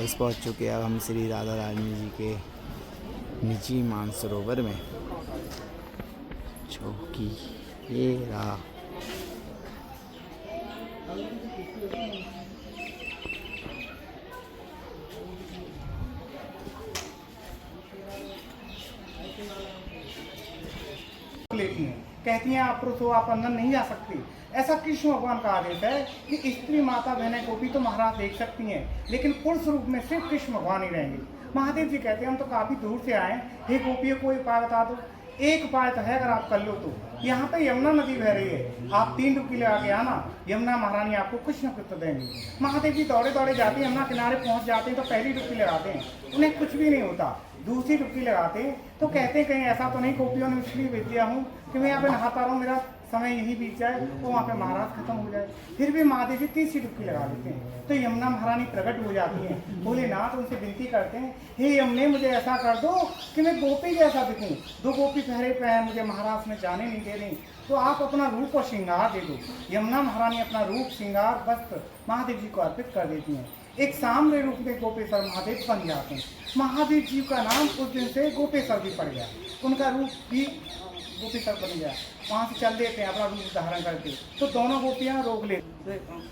Guys पहुंच चुके हैं अब हम श्री राधा रानी जी के निजी मानसरोवर में, जो कि ये रहा। लेती हैं, कहती हैं आप पुरुष हो, आप अंदर नहीं जा सकती। ऐसा कृष्ण भगवान का आदेश है कि स्त्री माता बहनें को भी तो महाराज देख सकती हैं, लेकिन पुरुष रूप में सिर्फ कृष्ण भगवान ही रहेंगे। महादेव जी कहते हैं हम तो काफी दूर से आए, हे गोपियों को उपाय बता दो। एक उपाय तो है, अगर आप कर लो तो यहाँ पे यमुना नदी बह रही है, आप 3 डुबकी लगा के आना, यमुना महारानी आपको कुछ न कुछ तो देंगी। महादेव जी दौड़े दौड़े जाते हैं, यमुना किनारे पहुंच जाते हैं तो पहली डुबकी लगाते हैं, उन्हें कुछ भी नहीं होता। दूसरी डुबकी लगाते तो कहते हैं कहीं ऐसा तो नहीं गोपियों ने इसलिए भेज दिया हूँ कि मैं यहाँ पे नहाता रहूँ, मेरा समय यही बीत जाए तो वहाँ पे महाराज खत्म हो जाए। फिर भी महादेव जी तीसरी डुबकी लगा देते हैं तो यमुना महारानी प्रकट हो जाती हैं। भोलेनाथ उनसे विनती करते हैं, हे यमुने मुझे ऐसा कर दो कि मैं गोपी जैसा दिखूं। 2 गोपी पहरे पे हैं, मुझे महाराज में जाने नहीं दे रही, तो आप अपना रूप और श्रृंगार दे दो। यमुना महारानी अपना रूप श्रृंगार वस्त्र महादेव जी को अर्पित कर देती हैं। एक सामने रूप में गोपेश्वर महादेव बन जाते हैं। महादेव जी का नाम उस दिन से गोपेश्वर भी पड़ गया, उनका रूप भी गोपेश्वर बन गया। वहाँ से चल देते हैं अपना रूप धारण करके, तो दोनों गोपियाँ रोक ले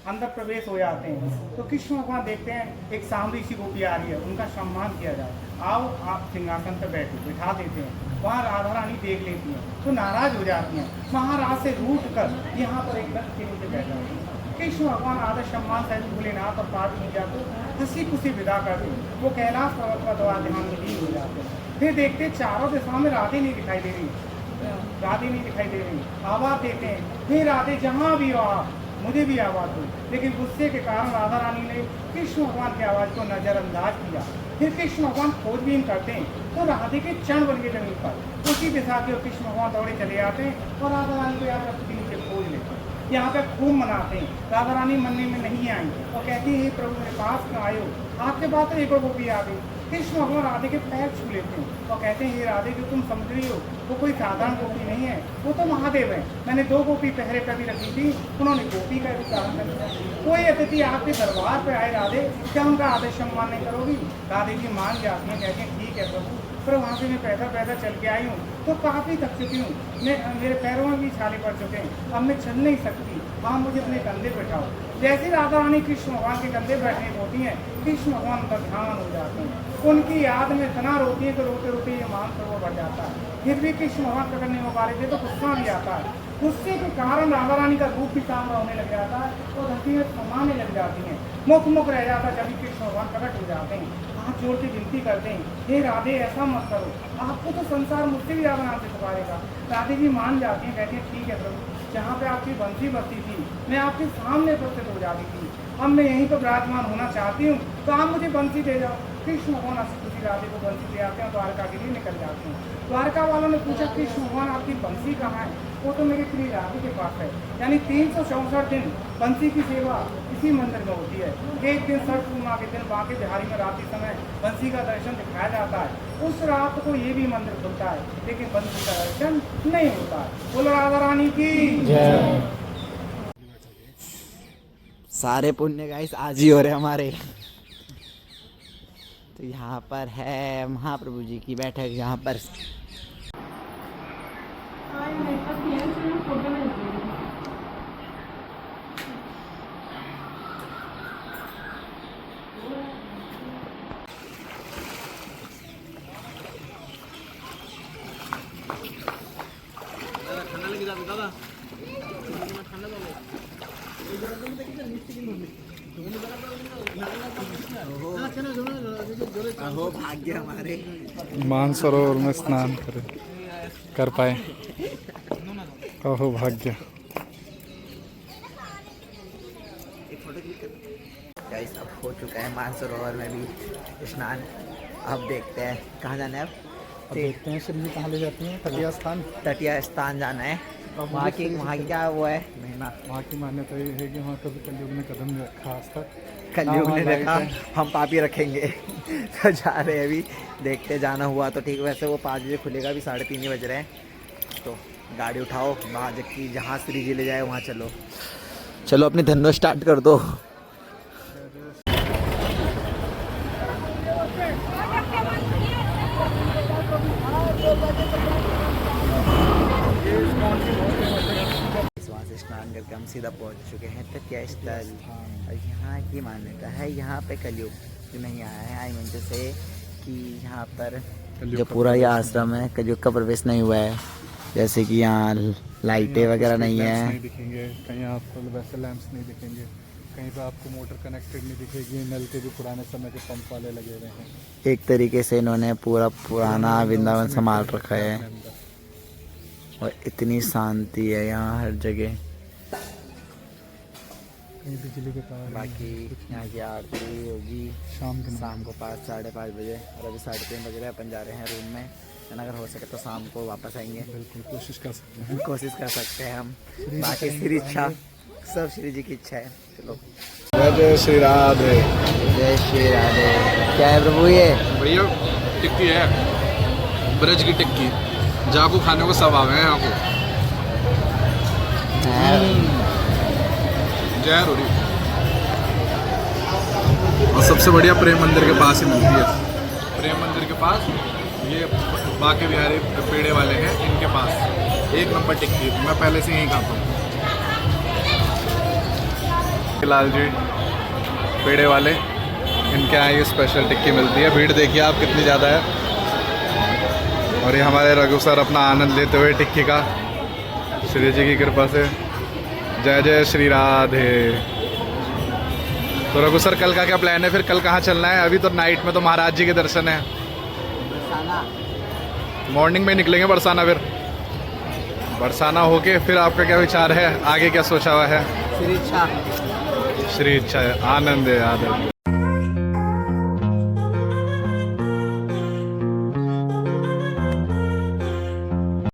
अंदर प्रवेश हो जाते हैं। तो कृष्ण भगवान देखते हैं एक सांवरी सी गोपी आ रही है, उनका सम्मान किया जाए, आओ आप सिंहासन पर बैठो, बिठा देते हैं। वहाँ राधा रानी देख लेती हैं तो नाराज हो जाती हैं, महाराज से रूठ कर यहाँ पर एक रथ के नीचे बैठ जाती हैं। कृष्ण भगवान आदर सम्मान सहित भोलेनाथ और पार्वती जी को हंसी खुशी विदा करते, वो कैलाश पर्वत पर द्वारा ध्यान में लीन हो जाते हैं। फिर देखते चारों दिशाओं में राधे नहीं दिखाई दे रही, राधे नहीं दिखाई दे रही। आवाज देते हैं, हे राधे जहाँ भी हो आप, मुझे भी आवाज दो। लेकिन गुस्से के कारण राधा रानी ने कृष्ण भगवान की आवाज को नजरअंदाज किया। फिर कृष्ण भगवान खोजबीन करते हैं तो राधे के चरण बन के जमीन पर उसी दिशा के कृष्ण भगवान दौड़े चले जाते हैं और राधा रानी को यहाँ पर नीचे खोज लेते हैं। यहाँ पे खूब मनाते हैं। राधा रानी मनने में नहीं आई और कहती है प्रभु मेरे पास क्यों आयो, आपके पास तो एक और गोपी आ गई। कृष्ण भगवान राधे के पैर छू लेते हैं और कहते हैं ये राधे जो तुम समझ रही हो वो कोई साधारण गोपी नहीं है, वो तो महादेव है। मैंने 2 गोपी पहरे पर भी रखी थी, उन्होंने गोपी का भी धारण कर लिया। कोई अतिथि आपके दरबार पे आए राधे, क्या उनका आदर सम्मान नहीं करोगी? राधे जी मान जाती हैं, कहते हैं ठीक है प्रभु, पर वहाँ से मैं पैदल चल के आई हूँ तो काफ़ी थक चुकी हूँ, मेरे पैरों में भी छाले पड़ चुके हैं, अब मैं चल नहीं सकती, हाँ मुझे अपने कंधे बैठाओ। जैसे राधा रानी कृष्ण भगवान के कंधे बैठने होती हैं, कृष्ण भगवान का ध्यान हो जाते हैं, उनकी याद में इतना रोती है तो रोते रोते ये मानसरोवर बढ़ जाता है। फिर भी कृष्ण भगवान प्रकट नहीं हो पा रहे थे तो गुस्सा भी आता है। गुस्से के कारण राधा रानी का रूप भी ताम्र होने लग जाता है और धरती में समाने लग जाती हैं, मुख रह जाता है। जब भी कृष्ण भगवान प्रकट हो जाते हैं, हाथ जोड़ के विनती करते हैं, हे राधे ऐसा मत करो, आपको तो संसार मुझसे भी ज्यादा नाम से पुकारेगा। राधे जी मान जाती हैं, कहती हैं ठीक है प्रभु, जहाँ पे आपकी बंसी बसती थी मैं आपके सामने उपस्थित हो जाती थी, अब मैं यहीं पर विराजमान होना चाहती हूँ तो आप मुझे बंसी दे जाओ। कृष्ण भगवान हंसी खुशी राधे को बंसी दे आते हैं, द्वारका के लिए निकल जाते हैं। द्वारका वालों ने पूछा कृष्ण भगवान आपकी बंसी कहाँ है? वो तो मेरी श्री राधे के पास है। यानी 364 दिन बंसी की सेवा इसी मंदिर में होती है। एक दिन छठ पूर्णिमा के दिन बांके बिहारी में रात के समय बंसी का दर्शन दिखाया जाता है। उस रात को ये भी मंदिर खुलता है, लेकिन बंसी का दर्शन नहीं होता है। बोलो राधा रानी की जय। सारे पुण्य गाइस आज ही हो रहे हमारे। तो यहाँ पर है महाप्रभु जी की बैठक, यहाँ पर अहो भाग्य हमारे मानसरोवर में स्नान कर पाए, अहो भाग्य। गाइस अब हो चुका है मानसरोवर में भी स्नान। अब देखते हैं कहाँ जाना है। अब देखते हैं श्री जी कहाँ ले जाती हैं। तटीय स्थान, तटीय स्थान जाना है। वहाँ की क्या वो है महिमा? वहाँ की मान्यता ये है कि वहाँ कभी कलयुग ने कदम नहीं रखा आज तक। कलयुग ने रखा, हम पापी रखेंगे। तो जा रहे हैं अभी, देखते जाना हुआ तो ठीक। वैसे वो 5 बजे खुलेगा, अभी 3:30 बज रहे हैं। तो गाड़ी उठाओ, वहाँ जबकि जहाँ श्री जी ले जाए वहाँ चलो। चलो अपनी धंधो स्टार्ट कर दो। से स्नान करके हम सीधा पहुंच चुके हैं तत्या स्थल। और यहाँ की मान्यता है, यहाँ पे कलयुग जो नहीं आया है, आई मीन से कि यहाँ पर जो पूरा ये आश्रम है कलयुग का प्रवेश नहीं हुआ है। जैसे कि यहाँ लाइटें वगैरह नहीं नहीं है, दिखेंगे कहीं, आपको वैसे लैंप्स नहीं दिखेंगे कहीं पे, आपको मोटर कनेक्टेड नहीं दिखेगी, नल के भी पुराने समय के पंप वाले लगे हुए हैं। एक तरीके से इन्होंने पूरा पुराना वृंदावन संभाल रखा है। और इतनी शांति है यहाँ हर जगह। कहीं बिजली के तार, बाकी यहाँ की आरती होगी शाम को 5-5:30 बजे, और अभी 3:30 बज रहे हैं। अपन जा रहे हैं रूम में, और अगर हो सके तो शाम को वापस आएंगे। बिल्कुल कोशिश कर सकते हैं, कोशिश कर सकते हैं हम। बाकी श्री इच्छा, सब श्री जी की इच्छा है। चलो, जय श्री राधे। जय श्री राधे। क्या है प्रभु ये? भैया टिक्की है, ब्रज की टिक्की, जाको खाने को सब आवे हैं यहाँ को। जय रोरी। और सबसे बढ़िया प्रेम मंदिर के पास ही मिलती है। प्रेम मंदिर के पास ये बाके बिहारी पेड़े वाले हैं, इनके पास 1 नंबर टिक्की, मैं पहले से यहीं खाता हूँ। लाल जी पेड़े वाले, इनके यहाँ ये स्पेशल टिक्की मिलती है। भीड़ देखिए आप कितनी ज़्यादा है। और ये हमारे रघु सर अपना आनंद लेते हुए टिक्की का, श्री जी की कृपा से। जय जय श्री राधे। तो रघु सर कल का क्या प्लान है फिर? कल कहाँ चलना है? अभी तो नाइट में तो महाराज जी के दर्शन है, मॉर्निंग में निकलेंगे बरसाना। फिर बरसाना होके फिर आपका क्या विचार है, आगे क्या सोचा हुआ है? श्री इच्छा, श्री इच्छा है, आनंद है, आनंद।